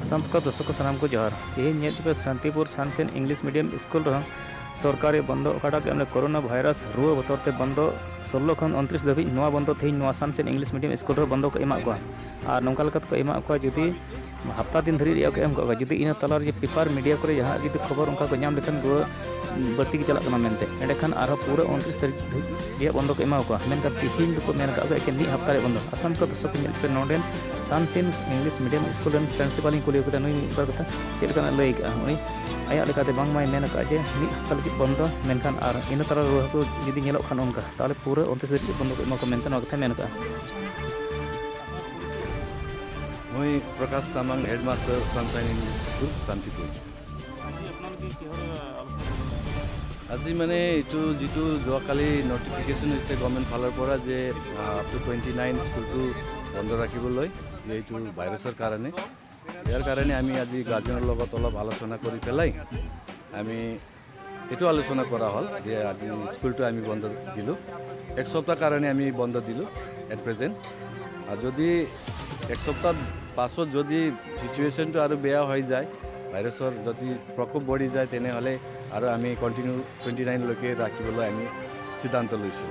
संत दर्शक सामान को जोहार तेज पे शांतिपुर सनसेन इंग्लिश मीडियम स्कूल रहा सरकारी बंद अकाटा कोरोना भाईरस रुआ बतरते बंद 16 खन 29 धाबी बंद तेज सनसेन इंग्लिश मीडियम स्कूल बंद को एमा और नौका को एमा जुदी हफ्ता दिन धरी को एम को जुदी इन तला पेपर मीडिया को जहाँ जुदी खबर उनका को नाम लेखन रुआ बढ़ती चलना मेनते एंडेखान पूरा 29 तारीख बंद को एमा तीन को मेन एक हफ्ता बंद आसाम को दर्शक पे नोडेन सनसेन इंग्लिश मीडियम स्कूल प्रिंसिपल कुली नई बार कथा चलना लैका उनी आयाते बांगमाय मेन जे मी हफ्ता लगे बंद मेनखान और इन तला रुआ हासु जुदी खान उनका ताले पूरा 29 तारीख बंद को एमा को मेनते कथा मेन मैं Prakash Tamang headmaster Sunshine English school Shantipur আজি মানে এইটো যেটো যোৱাকালি নটিফিকেশ্যন হৈছে গভৰ্ণমেণ্ট ফালৰ পৰা যে আপ টু 29 স্কুলটো বন্ধ ৰাখিবলৈ এইটো ভাইৰাছৰ কাৰণে ইয়াৰ কাৰণে আমি আজি গাৰ্জেনৰ লগত অলপ আলোচনা কৰি পেলাই আমি এইটো আলোচনা কৰা হ'ল যে আজি স্কুলটো আমি বন্ধ দিলোঁ এক সপ্তাহ কাৰণে আমি বন্ধ দিলোঁ এট প্ৰেজেণ্ট আৰু যদি এক সপ্তাহ পাছত যদি সিচুৱেশ্যনটো আৰু বেয়া হৈ যায় ভাইৰাছৰ যদি প্ৰকোপ বঢ়ি যায় তেনেহ'লে আৰু আমি কণ্টিনিউ 29 লৈকে ৰাখিবলৈ আমি সিদ্ধান্ত লৈছোঁ।